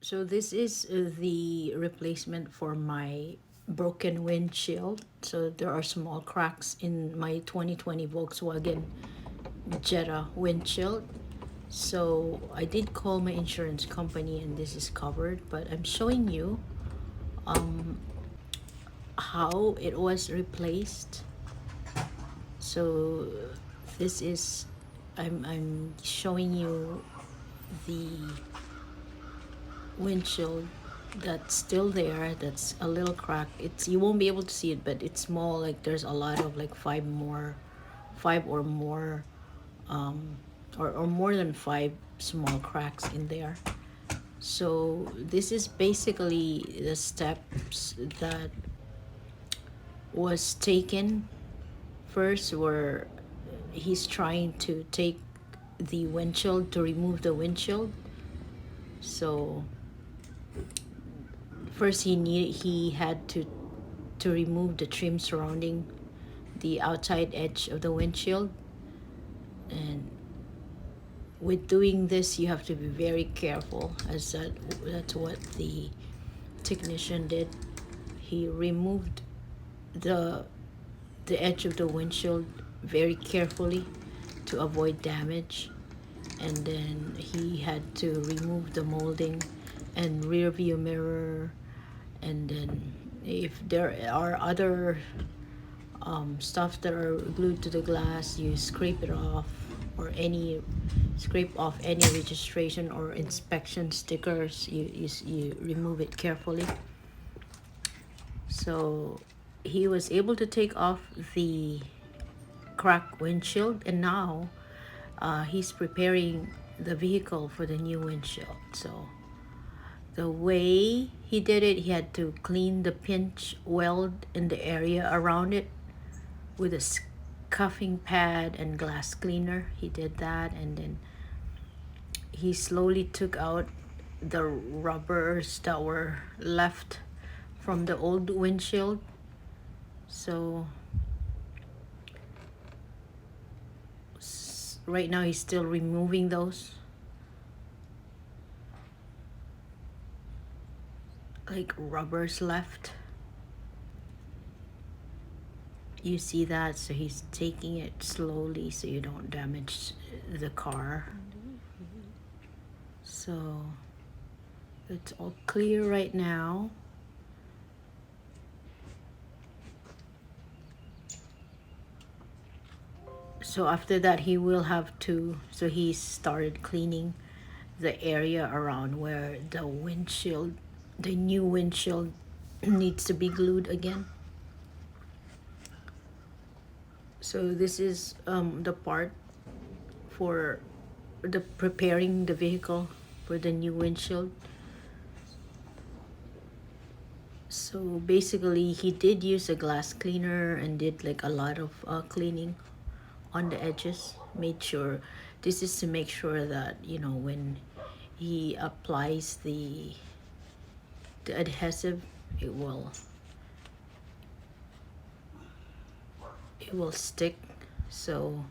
So this is the replacement for my broken windshield. So there are small cracks in my 2020 Volkswagen Jetta windshield. So I did call my insurance company and this is covered, but I'm showing you how it was replaced. So this is I'm showing you the windshield that's still there, that's a little crack. It's, you won't be able to see it, but it's small. Like there's a lot of like five or more or more than five small cracks in there. So this is basically the steps that was taken. First where he's trying to take the windshield, to remove the windshield. So first he had to remove the trim surrounding the outside edge of the windshield. And with doing this you have to be very careful, as that's what the technician did. He removed the the edge of the windshield very carefully to avoid damage, and then he had to remove the molding and rear view mirror. And then if there are other stuff that are glued to the glass, you scrape it off, or any scrape off any registration or inspection stickers. You remove it carefully. So he was able to take off the cracked windshield, and now he's preparing the vehicle for the new windshield. So the way he did it, he had to clean the pinch weld in the area around it with a scuffing pad and glass cleaner. He did that, and then he slowly took out the rubbers that were left from the old windshield. So right now he's still removing those, like rubbers left. You see that? So he's taking it slowly so you don't damage the car. So it's all clear right now. So after that he will have to, so he started cleaning the area around where the windshield, the new windshield needs to be glued again. So this is the part for the preparing the vehicle for the new windshield. So basically he did use a glass cleaner and did like a lot of cleaning on the edges. Made sure, this is to make sure that, you know, when he applies the adhesive, it will stick. So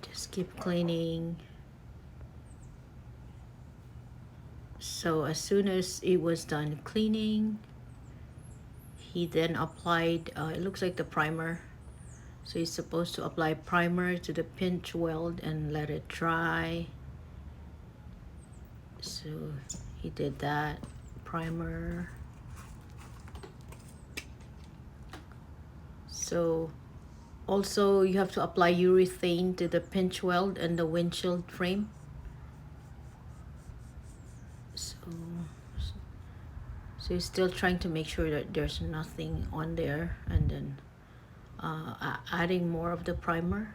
just keep cleaning. So as soon as it was done cleaning, he then applied it looks like the primer. So he's supposed to apply primer to the pinch weld and let it dry. So he did that. Primer. So also you have to apply urethane to the pinch weld and the windshield frame. So he's still trying to make sure that there's nothing on there, and then adding more of the primer.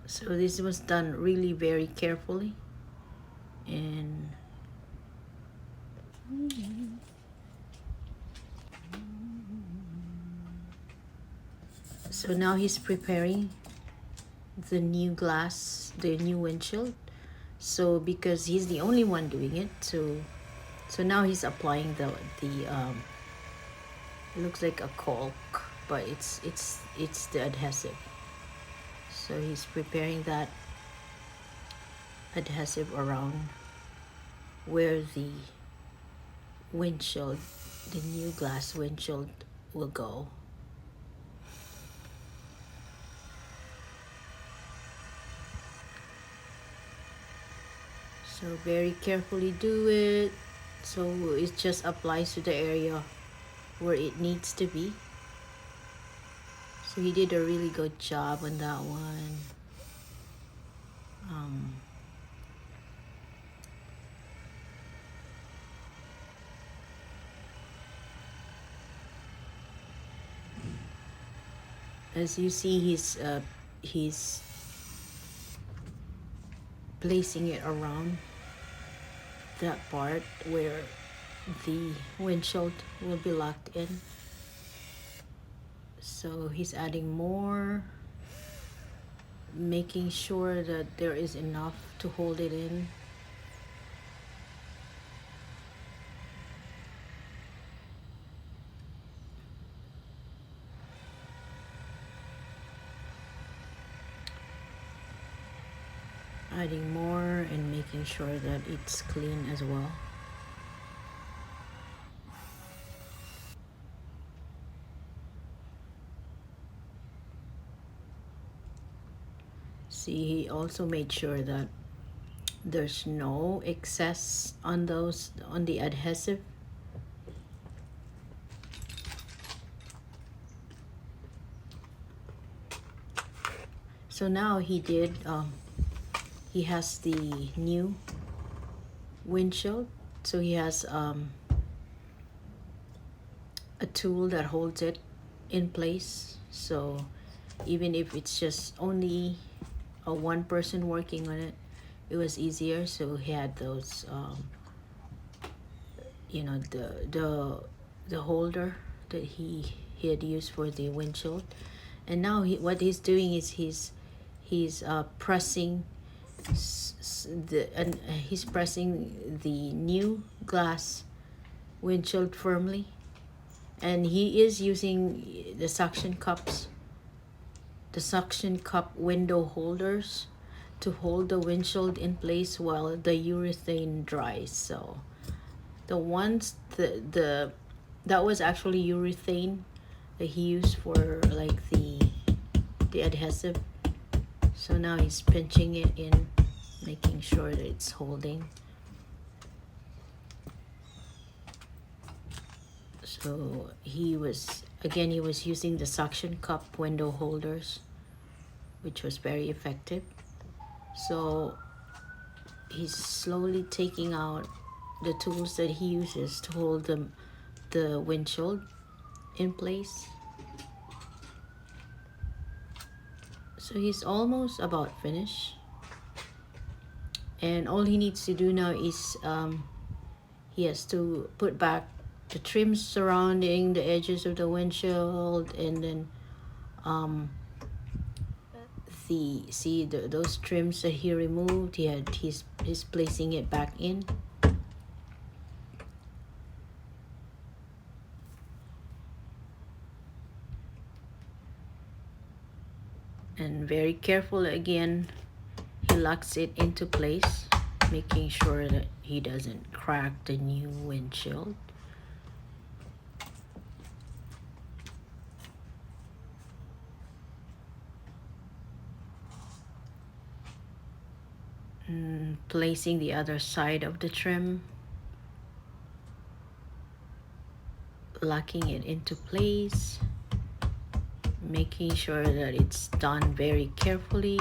So this was done really very carefully, and so now he's preparing the new glass, the new windshield. So because he's the only one doing it, so now he's applying the it looks like a caulk, but it's the adhesive. So he's preparing that adhesive around where the windshield, the new glass windshield, will go. So very carefully do it, so it just applies to the area where it needs to be. So he did a really good job on that one. As you see, he's placing it around that part where the windshield will be locked in. So he's adding more, making sure that there is enough to hold it in. Adding more and making sure that it's clean as well. See, he also made sure that there's no excess on the adhesive. So now he has the new windshield, so he has a tool that holds it in place. So even if it's just only a one person working on it, it was easier. So he had those you know, the holder that he had used for the windshield. And now what he's doing is he's pressing he's pressing the new glass windshield firmly, and he is using the suction cup window holders to hold the windshield in place while the urethane dries. So the ones that was actually urethane that he used for like the adhesive. So now he's pinching it in, making sure that it's holding. So he was using the suction cup window holders, which was very effective. So he's slowly taking out the tools that he uses to hold the windshield in place. So he's almost about finished, and all he needs to do now is he has to put back the trims surrounding the edges of the windshield, and then those trims that he removed, he's placing it back in. And very careful again, he locks it into place, making sure that he doesn't crack the new windshield. And placing the other side of the trim, locking it into place, making sure that it's done very carefully.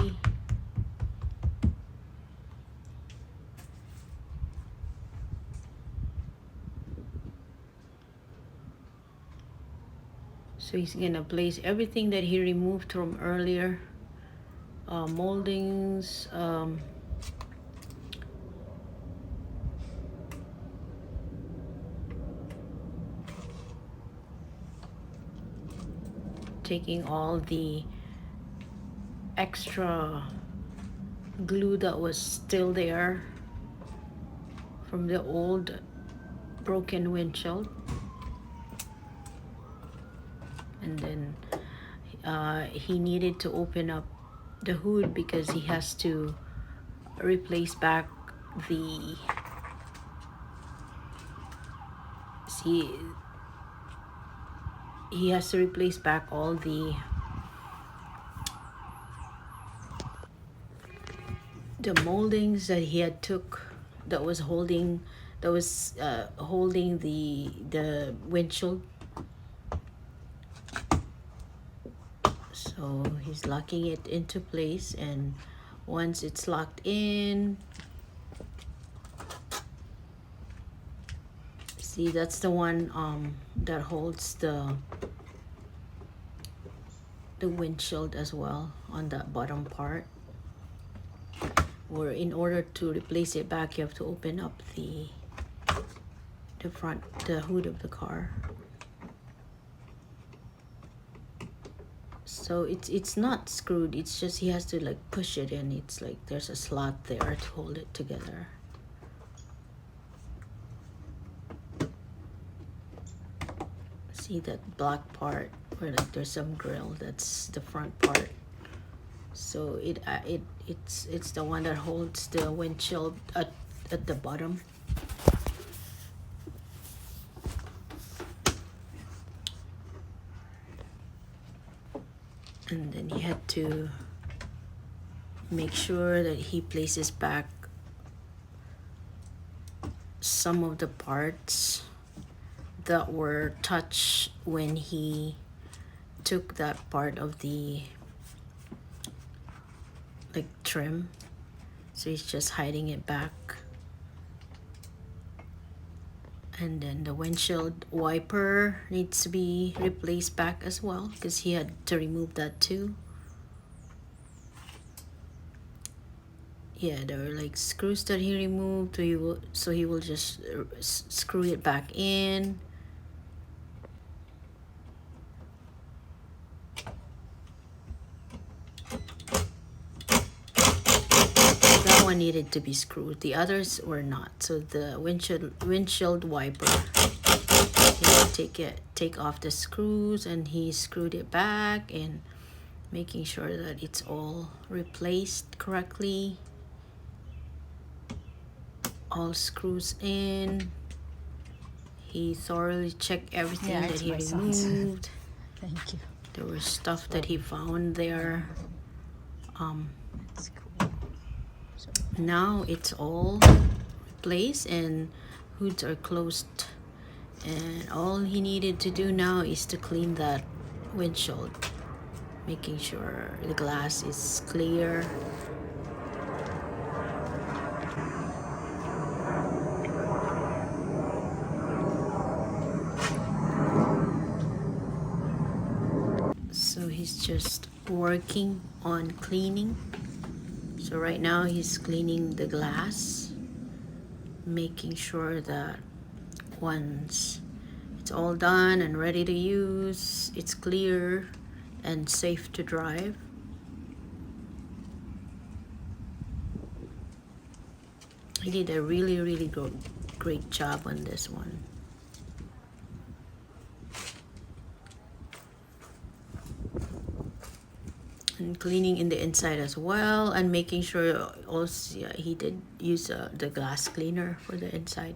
So he's gonna place everything that he removed from earlier, moldings, taking all the extra glue that was still there from the old broken windshield, and then he needed to open up the hood because he has to replace back the, see, he has to replace back all the moldings that he had took, that was holding, holding the windshield. So he's locking it into place, and once it's locked in, see, that's the one that holds the windshield as well on that bottom part. Or in order to replace it back, you have to open up the hood of the car. So it's not screwed, it's just he has to like push it in. It's like there's a slot there to hold it together. See that black part where like there's some grill, that's the front part. So it's the one that holds the windshield at the bottom. And then he had to make sure that he places back some of the parts that were touched when he took that part of the like trim. So he's just hiding it back. And then the windshield wiper needs to be replaced back as well, because he had to remove that too. Yeah, there were like screws that he removed, so he will just screw it back in. That one needed to be screwed, the others were not. So the windshield wiper, take off the screws, and he screwed it back, and making sure that it's all replaced correctly. All screws in. He thoroughly checked everything that he removed. Thank you. There was stuff that he found there. That's cool. Now it's all replaced and hoods are closed. And all he needed to do now is to clean that windshield, making sure the glass is clear. So he's just working on cleaning. So right now he's cleaning the glass, making sure that once it's all done and ready to use, it's clear and safe to drive. He did a really great job on this one. And cleaning in the inside as well, and making sure also, yeah, he did use the glass cleaner for the inside.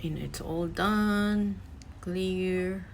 And it's all done, clear.